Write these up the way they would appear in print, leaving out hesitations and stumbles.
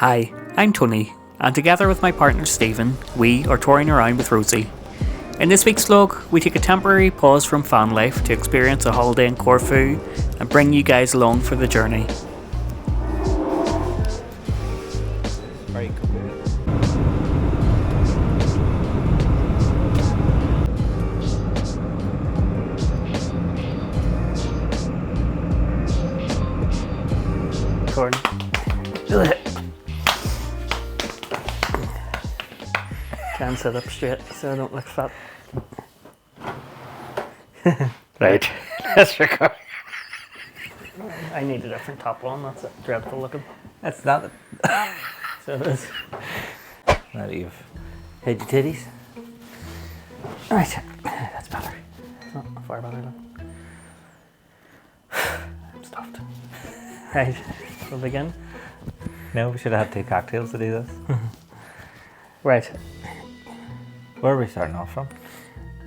Hi, I'm Tony, and together with my partner Stephen, we are touring around with Rosie. In this week's vlog, we take a temporary pause from fan life to experience a holiday in Corfu and bring you guys along for the journey. Very cool. Try and sit up straight so I don't look fat. Right, let's record. I need a different top on, that's dreadful looking. That's not it. So it is. Now that you've hid your titties. Right, that's better. It's not far better though. I'm stuffed. Right, we'll begin. No, we should have had 2 cocktails to do this. Right, Where are we starting off from?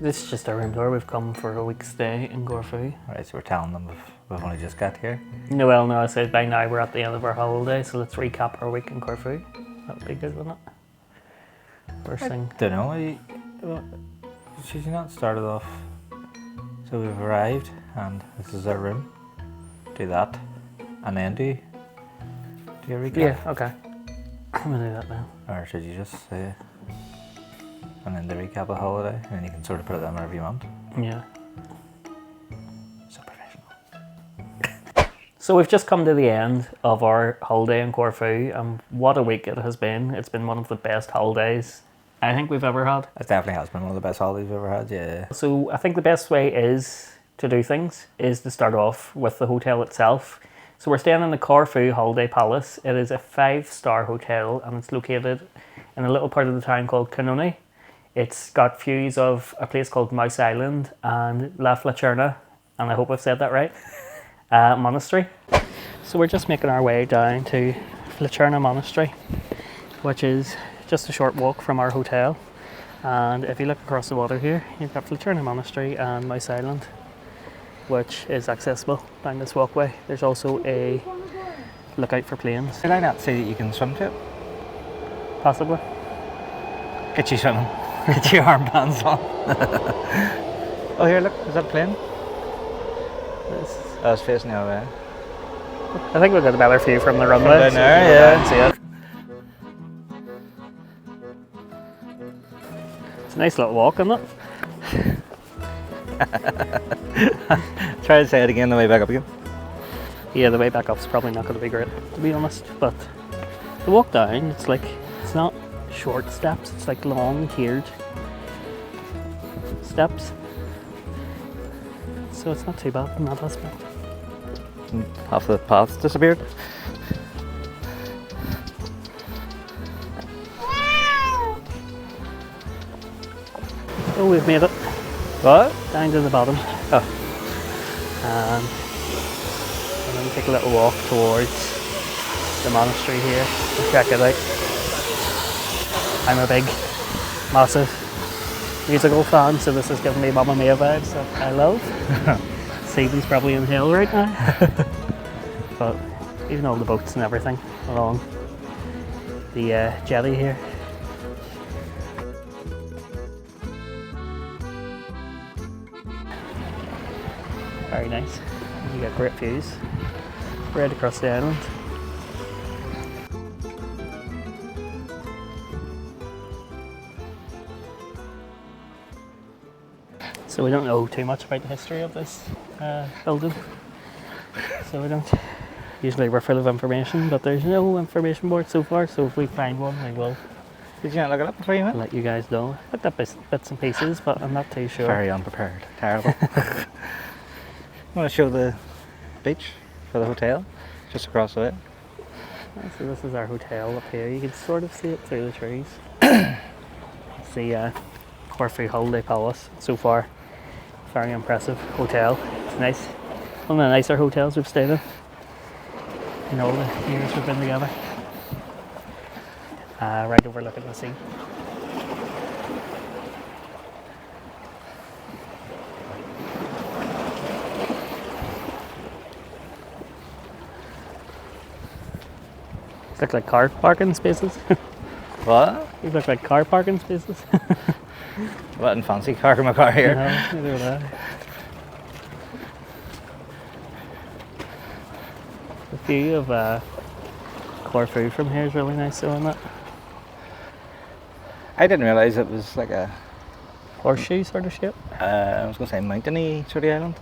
this is just our room tour. We've come for a week's stay in Corfu. Right, so we're telling them we've only just got here. No, well, no, I said by now we're at the end of our holiday, so let's recap our week in Corfu. That would be good, wouldn't it? First thing. Don't know. Should you not started off? So we've arrived, and this is our room. Do that, and then do your recap. Yeah, okay. I'm gonna do that now. Or should you just say it? And then the recap of holiday, and then you can sort of put it in wherever you want. Yeah. So professional. So we've just come to the end of our holiday in Corfu, and what a week it has been. It's been one of the best holidays I think we've ever had. It definitely has been one of the best holidays we've ever had, yeah. So I think the best way is to do things is to start off with the hotel itself. So we're staying in the Corfu Holiday Palace. It is a 5-star hotel, and it's located in a little part of the town called Kanoni. It's got views of a place called Mouse Island and Vlacherna, and I hope I've said that right, Monastery. So we're just making our way down to Vlacherna Monestary, which is just a short walk from our hotel. And if you look across the water here, you've got Vlacherna Monastery and Mouse Island, which is accessible down this walkway. There's also a lookout for planes. Did I not say that you can swim to it? Possibly. Get you swimming. Get your armbands on. Oh, here, look, is that a plane? I was facing the other way. I think we'll get a better view from the runway. Down there, yeah. See it. It's a nice little walk, isn't it? Try to say it again, the way back up again. Yeah, the way back up's probably not going to be great, to be honest. But the walk down, it's not short steps, it's like long tiered steps. So it's not too bad in that aspect. Half the path's disappeared. Oh, we've made it. What? Down to the bottom. Oh. And then take a little walk towards the monastery here and check it out. I'm a big, massive musical fan, so this is giving me Mamma Mia vibes that I love. Stephen's probably in hell right now. But even all the boats and everything along the jetty here. Very nice. You get great views right across the island. So we don't know too much about the history of this building. So we don't. Usually we're full of information, but there's no information board so far, so if we find one, we will. Did you not look it up before you went? Let you guys know. I looked up bits and pieces, but I'm not too sure. Very unprepared. Terrible. Want to show the beach for the hotel? Just across the way. So this is our hotel up here. You can sort of see it through the trees. It's the Corfu Holiday Palace so far. Very impressive hotel. It's nice. One of the nicer hotels we've stayed in all the years we've been together. Right overlooking the sea. Look like car parking spaces. What? These look like car parking spaces. What in fancy car in my car here? No, neither would I. The view of Corfu from here is really nice, isn't it? I didn't realise it was like a, Horseshoe sort of shape. I was going to say mountainy sort of island.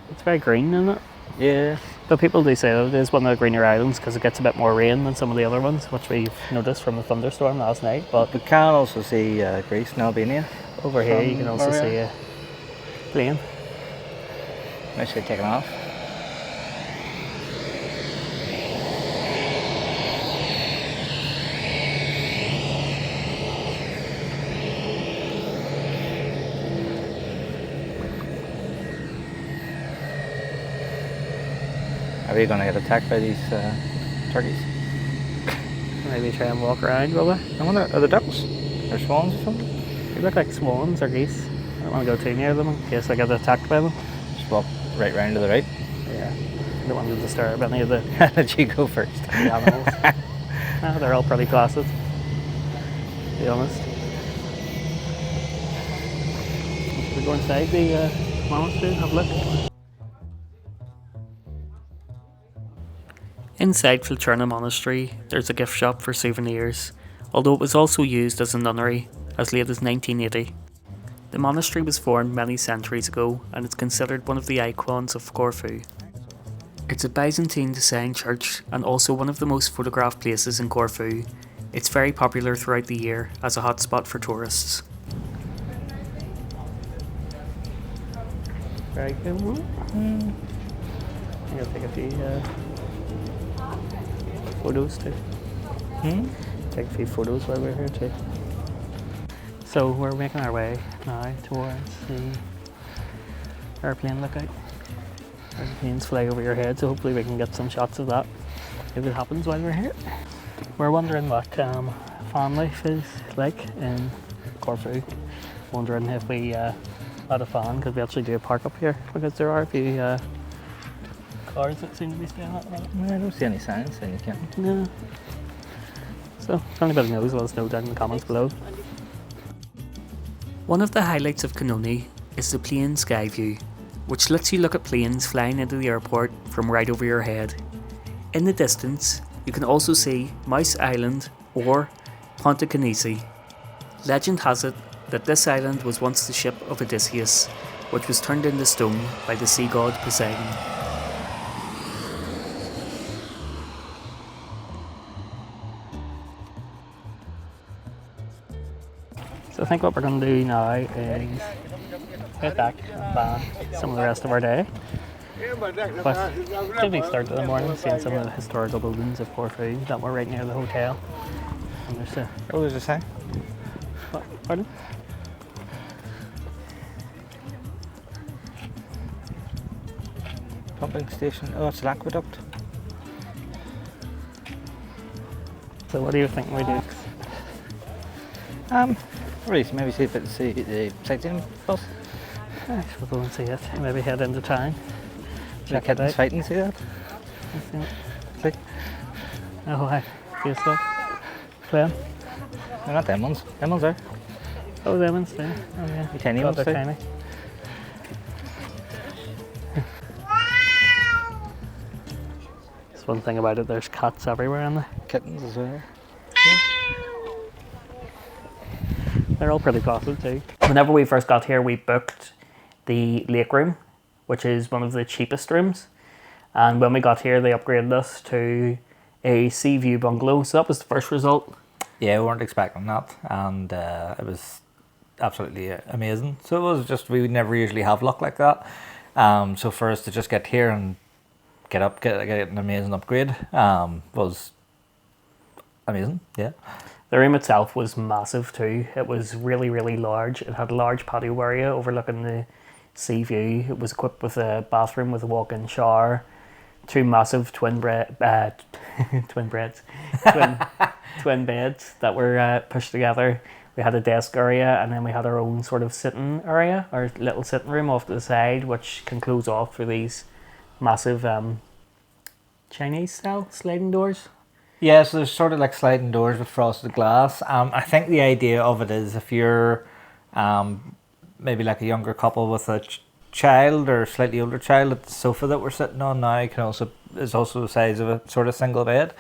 It's very green, isn't it? Yeah. But people do say that it is one of the greener islands because it gets a bit more rain than some of the other ones, which we've noticed from the thunderstorm last night. But We can also see Greece and Albania. over here you can also where we see a plane. Nicely taken off. Are we going to get attacked by these turkeys? Maybe try and walk around, will we? I wonder, are they ducks? Or swans or something? They look like swans or geese. I don't want to go too near them in case I get attacked by them. Just walk right round to the right. Yeah, I don't want to disturb any of the Let you go first. animals. They're all pretty placid, to be honest. Should we go inside the monastery and have a look? Inside Vlacherna Monestary, there's a gift shop for souvenirs, although it was also used as a nunnery as late as 1980. The monastery was formed many centuries ago and is considered one of the icons of Corfu. It's a Byzantine design church and also one of the most photographed places in Corfu. It's very popular throughout the year as a hotspot for tourists. Very cool. I'm going to take a few photos too. Take a few photos while we're here too. So we're making our way now towards the airplane lookout. There's planes fly over your head, so hopefully we can get some shots of that if it happens while we're here. We're wondering what fan life is like in Corfu. Wondering if we had a fan, because we actually do park up here, because there are a few cars that seem to be staying up. I don't see any signs saying you can't. No. So, if anybody knows, let us know down in the comments below. One of the highlights of Kanoni is the plane sky view, which lets you look at planes flying into the airport from right over your head. In the distance, you can also see Mouse Island or Pontakonisi. Legend has it that this island was once the ship of Odysseus, which was turned into stone by the sea god Poseidon. So I think what we're going to do now is head back and plan some of the rest of our day. But did we start in the morning seeing some of the historical buildings of Corfu that were right near the hotel. And there's a... What was it saying? What? Pardon? Pumping station. Oh, it's an aqueduct. So what do you think we do? Maybe see if it's the sightseeing bus. I should go and see it. Maybe head into town. Check kittens fighting, see that? See? Oh, hi. See stuff? Playing? They're not them ones. Them ones are. Oh, them ones there. Oh, yeah. The tiny God, ones they're too. tiny. That's one thing about it, there's cats everywhere in there. Kittens as well. They're all pretty costly too. Whenever we first got here, we booked the lake room, which is one of the cheapest rooms. And when we got here, they upgraded us to a sea view bungalow. So that was the first result. Yeah, we weren't expecting that, and it was absolutely amazing. So it was just, we would never usually have luck like that. So for us to just get here and get an amazing upgrade was amazing. Yeah. The room itself was massive too. It was really, really large. It had a large patio area overlooking the sea view. It was equipped with a bathroom with a walk-in shower, two massive twin beds that were pushed together. We had a desk area, and then we had our own sort of sitting area, our little sitting room off to the side, which can close off for these massive Chinese style sliding doors. Yeah, so there's sort of like sliding doors with frosted glass. I think the idea of it is if you're maybe like a younger couple with a child or a slightly older child, at the sofa that we're sitting on now can also is also the size of a sort of single bed.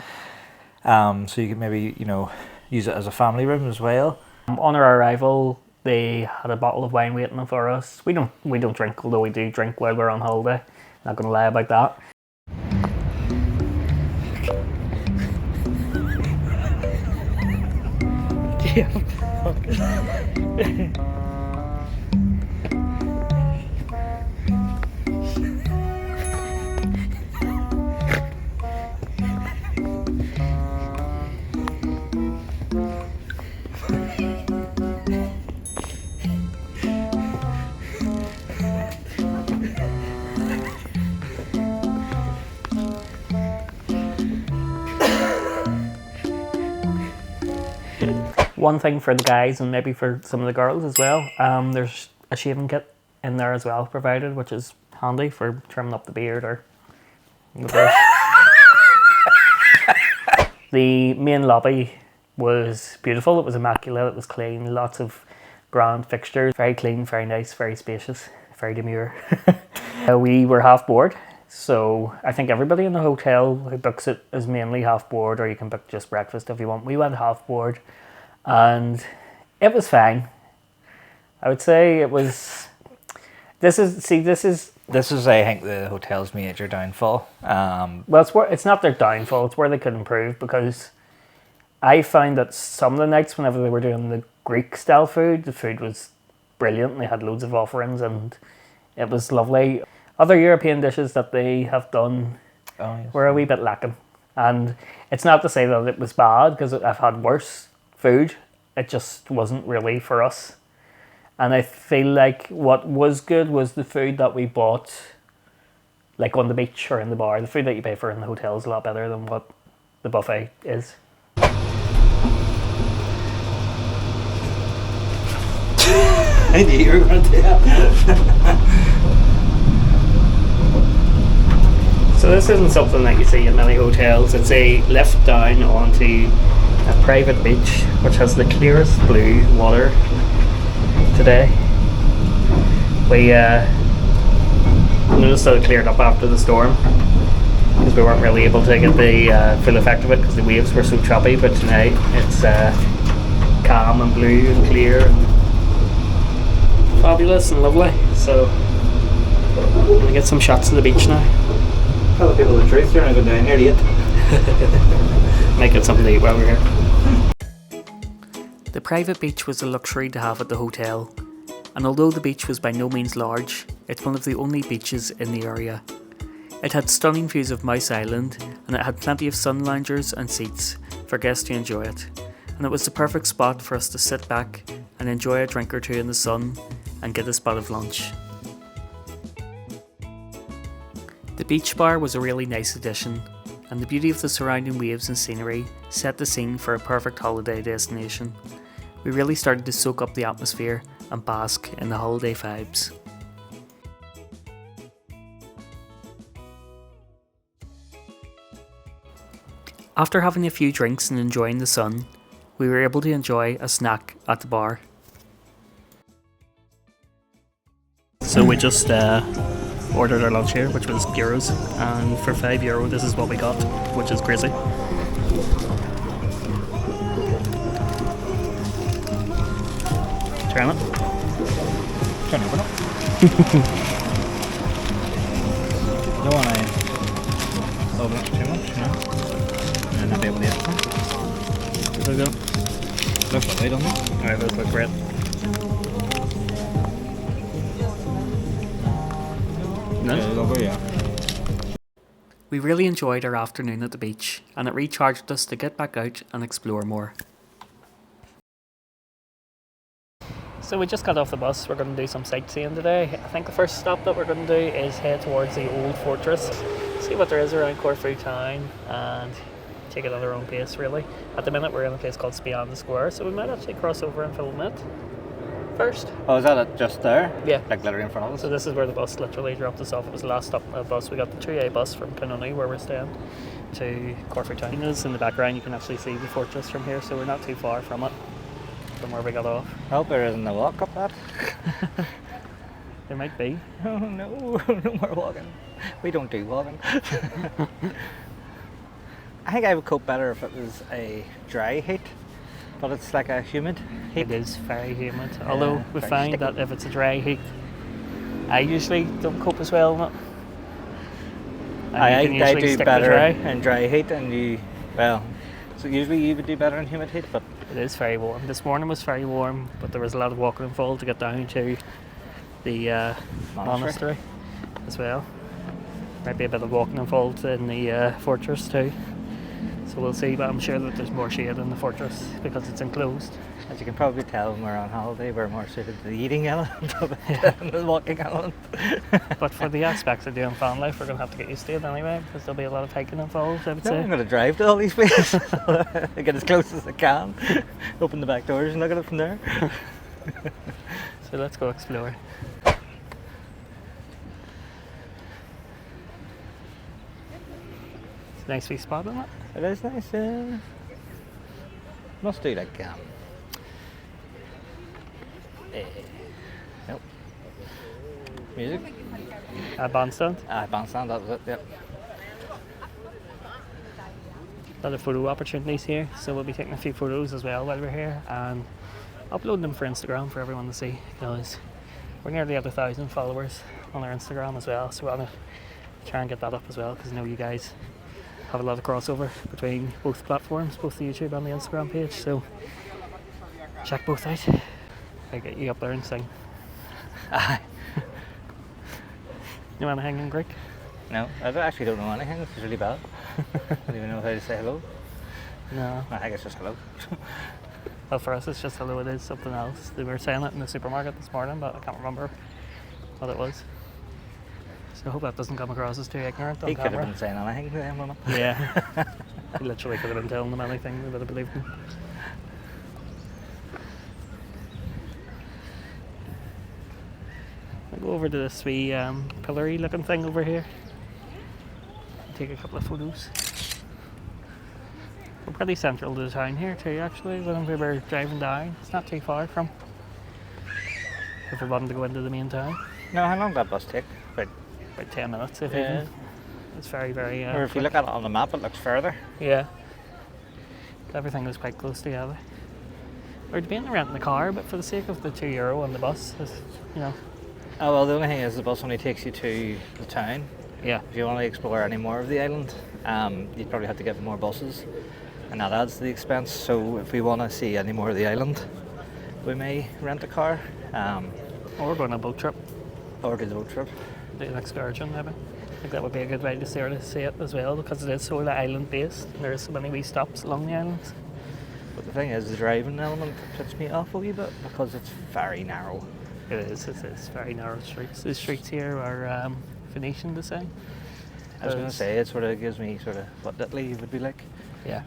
So you can maybe, you know, use it as a family room as well. On our arrival, they had a bottle of wine waiting for us. We don't drink, although we do drink while we're on holiday. Not gonna lie about that. One thing for the guys and maybe for some of the girls as well, there's a shaving kit in there as well provided, which is handy for trimming up the beard or the brush. The main lobby was beautiful. It was immaculate. It was clean. Lots of grand fixtures. Very clean, very nice, very spacious, very demure. We were half board. So I think everybody in the hotel who books it is mainly half board, or you can book just breakfast if you want. We went half board. And it was fine. I would say it was. This is I think the hotel's major downfall. Well, it's not their downfall. It's where they could improve, because I found that some of the nights whenever they were doing the Greek style food, the food was brilliant. And they had loads of offerings and it was lovely. Other European dishes that they have done were a wee bit lacking. And it's not to say that it was bad, because I've had worse food. It just wasn't really for us. And I feel like what was good was the food that we bought, like on the beach or in the bar. The food that you pay for in the hotel is a lot better than what the buffet is. I knew you were going to do that. So this isn't something that you see in many hotels. It's a lift down onto a private beach which has the clearest blue water today. We noticed that it cleared up after the storm because we weren't really able to get the full effect of it because the waves were so choppy, but tonight it's calm and blue and clear and fabulous and lovely. So I'm going to get some shots of the beach now. Tell the people the truth, you're not going down here to eat. Might get something to eat while we're here. The private beach was a luxury to have at the hotel, and although the beach was by no means large, it's one of the only beaches in the area. It had stunning views of Mouse Island, and it had plenty of sun loungers and seats for guests to enjoy it, and it was the perfect spot for us to sit back and enjoy a drink or two in the sun and get a spot of lunch. The beach bar was a really nice addition, and the beauty of the surrounding waves and scenery set the scene for a perfect holiday destination. We really started to soak up the atmosphere and bask in the holiday vibes. After having a few drinks and enjoying the sun, we were able to enjoy a snack at the bar. So we just ordered our lunch here, which was gyros, and for €5 this is what we got, which is crazy. Turn it. Turn it up. Don't want to open it too much, you know? And not be able to eat it. There we go. Looks lovely, doesn't it? Alright, those look great. Lovely, yeah. We really enjoyed our afternoon at the beach, and it recharged us to get back out and explore more. So we just got off the bus. We're going to do some sightseeing today. I think the first stop that we're going to do is head towards the Old Fortress, see what there is around Corfu Town, and take it at our own pace really. At the minute we're in a place called Spianada Square, so we might actually cross over and film it. first. Oh, is that it just there? Yeah. Like literally in front of us? So this is where the bus literally dropped us off. It was the last stop on the bus. We got the 2A bus from Kanoni, where we're staying, to Corfu Town. In the background you can actually see the fortress from here, so we're not too far from it, from where we got off. I hope there isn't a walk up that. There might be. Oh no, no more walking. We don't do walking. I think I would cope better if it was a dry heat, but it's like a humid heat. It is very humid, although we very find sticky. that if it's a dry heat, I usually don't cope as well in it. And I you can usually do stick to better dry. in dry heat, and you, well, so usually you would do better in humid heat, but It is very warm. This morning was very warm, but there was a lot of walking involved to get down to the monastery as well. Might be a bit of walking involved in the fortress too. So we'll see, but I'm sure that there's more shade in the fortress because it's enclosed. as you can probably tell when we're on holiday, we're more suited to the eating element of it than the walking element. But for the aspects of doing fan life, we're going to have to get used to it anyway, because there'll be a lot of hiking involved, I would No, say. I'm going to drive to all these places. Get as close as I can. Open the back doors and look at it from there. So let's go explore. It's a nice wee spot, isn't it? It is nice. Must do like nope. Music. Bandstand. Bandstand. That was it. Yep. A lot of photo opportunities here, so we'll be taking a few photos as well while we're here and uploading them for Instagram for everyone to see, because we're nearly at 1,000 followers on our Instagram as well, so we want to try and get that up as well, because I know you guys have a lot of crossover between both platforms, both the YouTube and the Instagram page, so check both out. I get you up there and sing. Aye. You want to hang in Greek? No, actually don't know anything. This is really bad. I don't even know how to say hello. No. I think it's just hello. Well, for us it's just hello, it is something else. They were saying it in the supermarket this morning, but I can't remember what it was. So I hope that doesn't come across as too ignorant on He could camera. have been saying anything to them, wasn't Yeah. He literally could have been telling them anything, they would have believed him. I'll go over to this wee pillory looking thing over here. Take a couple of photos. We're pretty central to the town here too, actually, when we were driving down. It's not too far from if we wanted to go into the main town. No, how long did that bus take? About 10 minutes if Yeah. even. It's very, very Or if you look at it on the map, it looks further. yeah. Everything was quite close together. We're debating renting the car, but for the sake of the €2 on the bus, you know. Oh well, the only thing is the bus only takes you to the town. Yeah. If you want to explore any more of the island, you'd probably have to get more buses, and that adds to the expense. So if we want to see any more of the island, we may rent a car, Or we're going on a boat trip, or do the road trip. do an excursion maybe. I think that would be a good way to sort of see it as well, because it is sort of island based and there are so many wee stops along the islands. But the thing is, the driving element puts me off a wee bit because it's very narrow. It is very narrow streets. The streets here are Phoenician design. I was going to say, it sort of gives me sort of what Italy would be like. Yeah.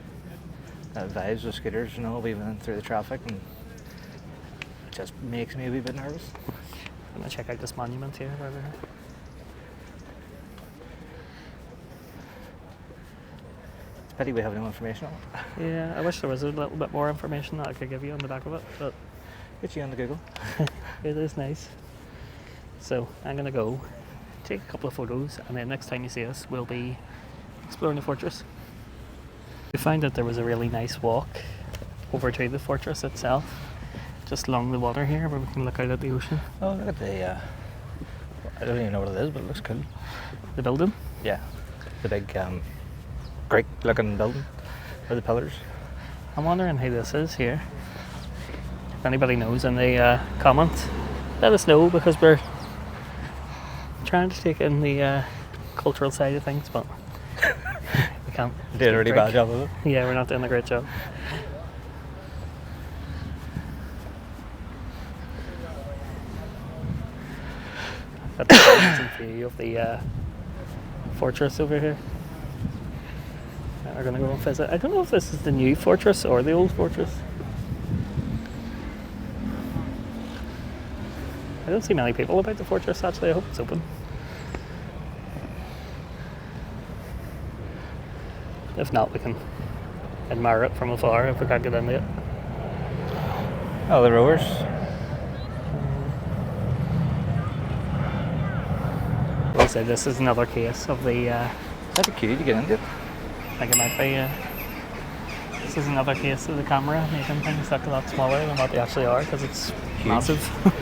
Vibes with scooters, you know, weaving through the traffic, and it just makes me a wee bit nervous. I'm going to check out this monument here. Where we're here. It's a pity we have no information on it. Yeah, I wish there was a little bit more information that I could give you on the back of it, but Get you on the Google. it is nice. So I'm going to go take a couple of photos, and then next time you see us, we'll be exploring the fortress. We found that there was a really nice walk over to the fortress itself, just along the water here, where we can look out at the ocean. Oh, look at the, I don't even know what it is, but it looks cool. The building. Yeah, the big Greek looking building with the pillars. I'm wondering who this is here. If anybody knows in the comments, let us know, because we're trying to take in the cultural side of things, but we can't. Did a really bad job of it. Yeah, we're not doing a great job. That's an amazing view of the fortress over here. We're going to go and visit. I don't know if this is the new fortress or the old fortress. I don't see many people about the fortress actually. I hope it's open. If not, we can admire it from afar if we can't get into it. Oh, the rowers. We'll say this is another case of the. That'd be cute to get into it. I think it might be. This is another case of the camera making things look a lot smaller than what they actually are because it's Huge. massive.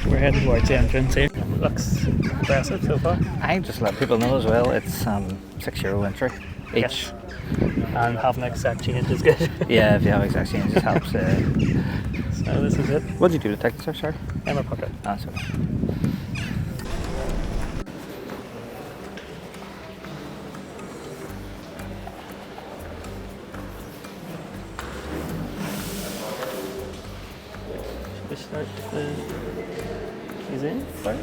We're heading towards the entrance here. Looks impressive so far. I just let people know as well. It's €6 entry each. Yes. And having exact change is good. Yeah, if you have exact change, it helps. So this is it. What did you do to tickets, sorry? In my pocket. Ah, sorry. We start the museum. Sorry.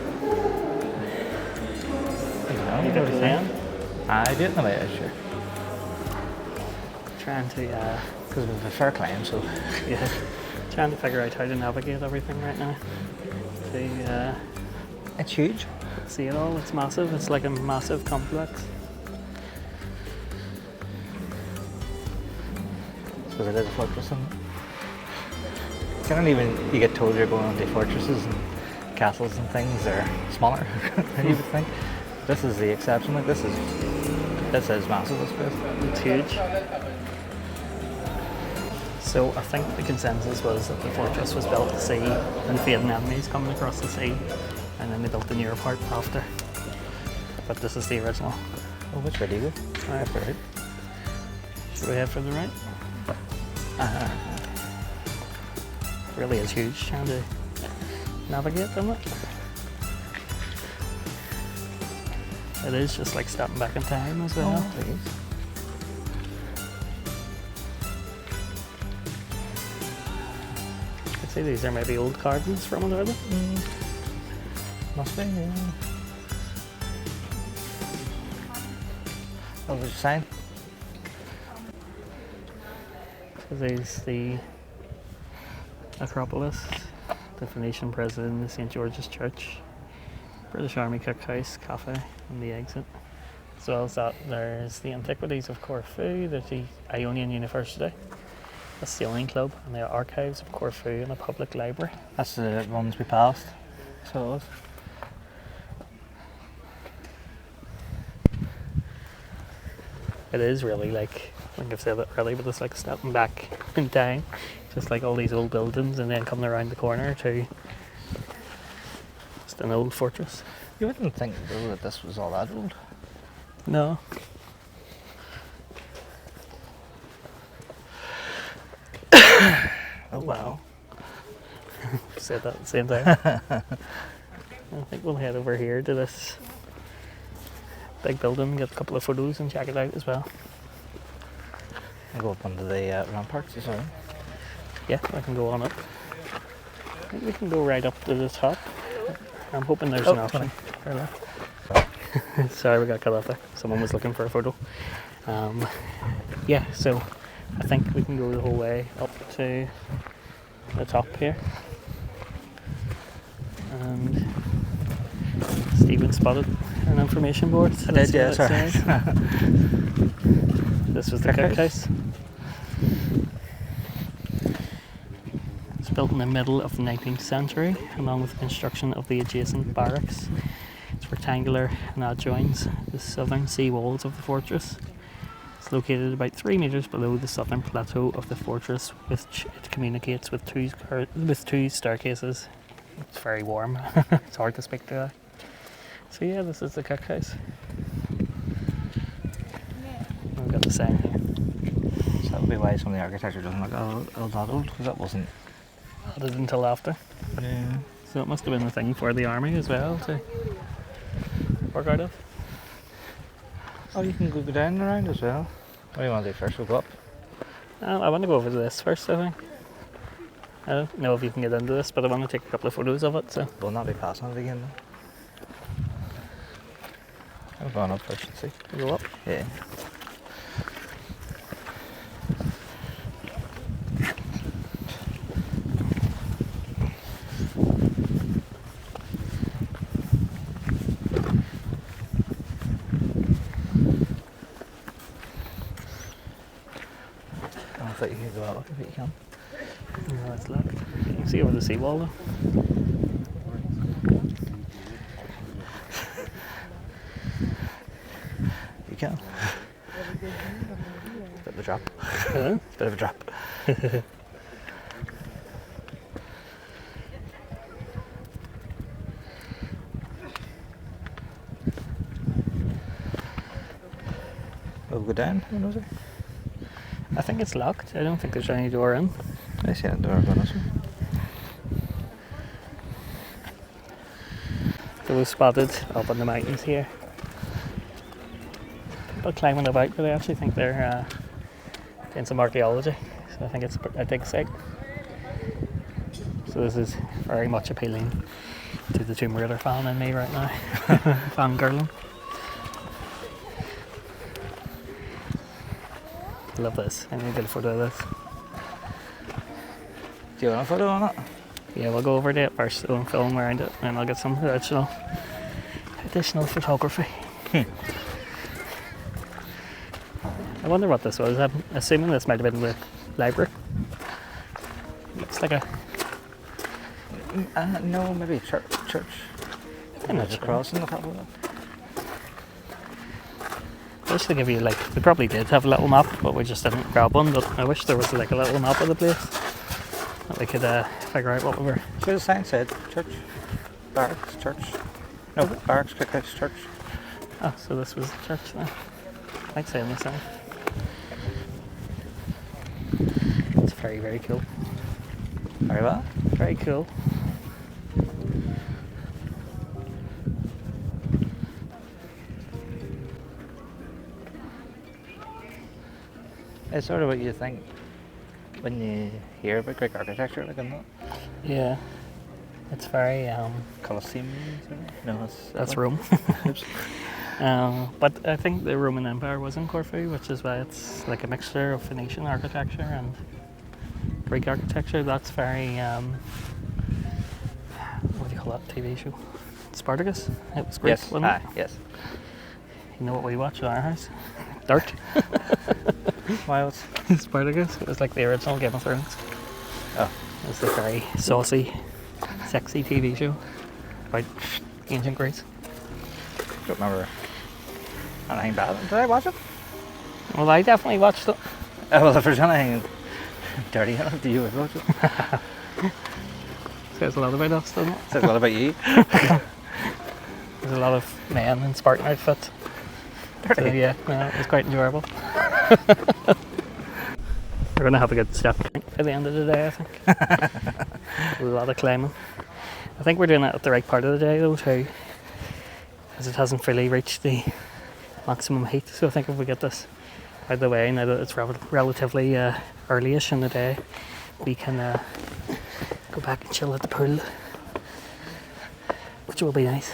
You go to the end. I did know that, sure. Trying to Because it was a fair claim, so. yeah, trying to figure out how to navigate everything right now. To It's huge. see it all. It's massive. It's like a massive complex. Because it is a fortress, isn't it? Generally, when you get told you're going into fortresses and castles and things, they're smaller than you would think. This is the exception. Like this is massive, this place. It's huge. So I think the consensus was that the fortress was built to see invading enemies coming across the sea, and then they built the newer part after. But this is the original. Oh, which way do you go? Right. Right. Should we head for the right? Really is huge, trying to navigate from it. It is just like stepping back in time as well. Oh, please. You can see these are maybe old carvings from it, are they? Must be, yeah. What was you saying? So there's the Acropolis, the Phoenician Prison, the St. George's Church, British Army Cookhouse, Cafe, and the exit. As well as that, there's the Antiquities of Corfu, there's the Ionian University, a sailing club, and the archives of Corfu, and a public library. That's the ones we passed. So it was. It is really like, I think I've said that already, but it's like stepping back in time. Just like all these old buildings and then coming around the corner to just an old fortress. You wouldn't think though that this was all that old. No. Oh wow. Said that at the same time. I think we'll head over here to this big building, get a couple of photos and check it out as well. I'll go up under the ramparts as well. Yeah, I can go on up. I think we can go right up to the top. I'm hoping there's an option. Sorry, we got cut off there. Someone was looking for a photo. Yeah, so I think we can go the whole way up to the top here. And Stephen spotted an information board. I did, yeah, sorry. This was the cookhouse. It's built in the middle of the 19th century, along with the construction of the adjacent barracks. It's rectangular and adjoins the southern sea walls of the fortress. It's located about 3 metres below the southern plateau of the fortress, which it communicates with two staircases. It's very warm. It's hard to speak to that. So yeah, this is the cookhouse. We've got the sign here. So that would be why some of the architecture doesn't look all that old, because that wasn't Added until after. Yeah. So it must have been a thing for the army as well to work out of. Oh, you can go down and around as well. What do you want to do first? We'll go up. I want to go over to this first, I think. I don't know if you can get into this, but I want to take a couple of photos of it. So We'll not be passing it again though. I'm going up first and see. go up. Yeah. have a look if you can. No, it's locked. You can see over the seawall though. You can. Bit of a drop. Huh? Bit of a drop. We'll go down, who knows it? I think it's locked. I don't think there's any door in. I see that door going this way. They were spotted up in the mountains here. People climbing about, but I actually think they're doing some archaeology. So I think it's a dig site. So this is very much appealing to the Tomb Raider fan in me right now. Fangirling. I love this. I need to get a photo of this. Do you want a photo on it? Yeah, we'll go over to it first, so film around it, and I'll get some additional photography. I wonder what this was. I'm assuming this might have been the library. Looks like a... No, maybe church. I'm not There's a sure. cross in the top of it. Just to give you, like, we probably did have a little map, but we just didn't grab one. But I wish there was like a little map of the place that we could figure out what we were. So the sign said church, barracks, church. No, barracks, Greek House, church. Oh, so this was the church then. I like saying this sign. It's very, very cool. Very well. Very cool. It's sort of what you think when you hear about Greek architecture, like in that. Yeah. It's very Colosseum. No, that's Rome. But I think the Roman Empire was in Corfu, which is why it's like a mixture of Phoenician architecture and Greek architecture. That's very what do you call that TV show? Spartacus? It was Greek, Yes. wasn't it? Yes. You know what we watch at our house? Dirt. Why else? Spartacus. It was like the original Game of Thrones. Oh. It was a very saucy, sexy TV show about ancient Greece. Don't remember anything bad. Did I watch it? Well, I definitely watched it. Well, if there's anything dirty in it, do you watch it? Says a lot about us, doesn't it? Says a lot about you. There's a lot of men in Spartan outfits. So, yeah, no, it was quite enjoyable. We're going to have a good step by the end of the day, I think. A lot of climbing. I think we're doing it at the right part of the day, though, too, as it hasn't fully reached the maximum heat. So I think if we get this out of the way, now that it's relatively early-ish in the day, we can go back and chill at the pool, which will be nice.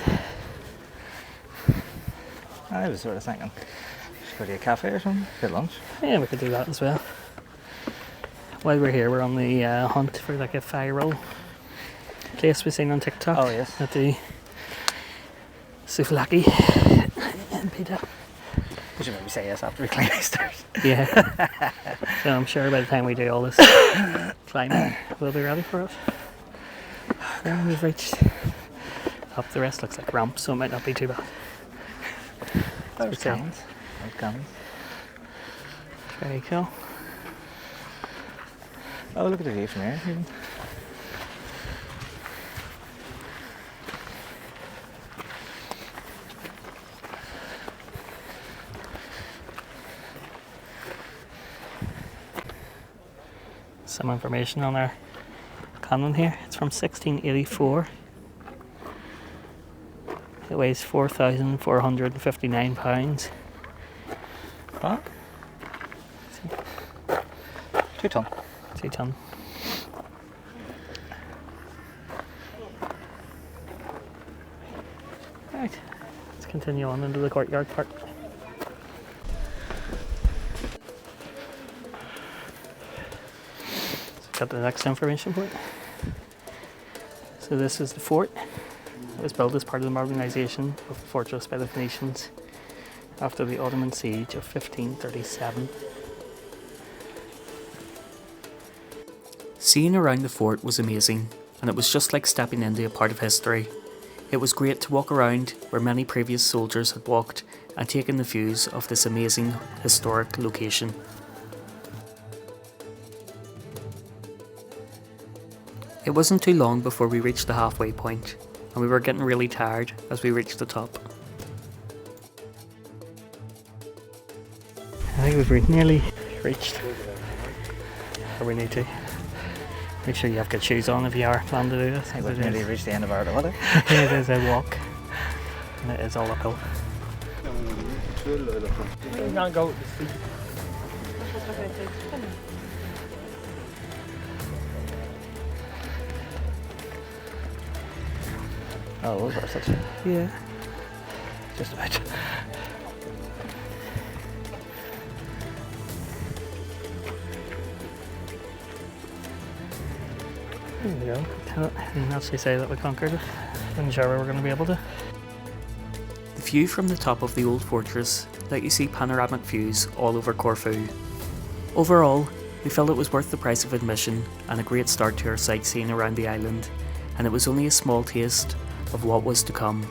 I was sort of thinking, just go to a cafe or something, get lunch. Yeah, we could do that as well. While we're here, we're on the hunt for like a viral place we've seen on TikTok. Oh, yes. At the souvlaki and pita. We should maybe say yes after we climb these stairs. Yeah. So I'm sure by the time we do all this climbing, we'll be ready for it. Yeah, we've reached up. The rest looks like ramps, so it might not be too bad. There's Okay. cans. There's cans. Very cool. Oh, look at the view from here. Even. Some information on our cannon here. It's from 1684. It weighs 4,459 pounds. What? 2 ton. 2 ton. Right, let's continue on into the courtyard part. So got the next information point. So this is the fort. It was built as part of the modernisation of the fortress by the Phoenicians after the Ottoman siege of 1537. Seeing around the fort was amazing, and it was just like stepping into a part of history. It was great to walk around where many previous soldiers had walked and taken the views of this amazing historic location. It wasn't too long before we reached the halfway point, and we were getting really tired as we reached the top. I think we've nearly reached where we need to. Make sure you have good shoes on if you are planning to do this. I think we've nearly reached the end of our water. It is a walk, and it is all uphill. You can't go to the sea. Oh, those are such. Yeah. Just about. There we go. I didn't actually say that we conquered it. Wasn't sure we were going to be able to. The view from the top of the old fortress let you see panoramic views all over Corfu. Overall, we felt it was worth the price of admission and a great start to our sightseeing around the island, and it was only a small taste of what was to come.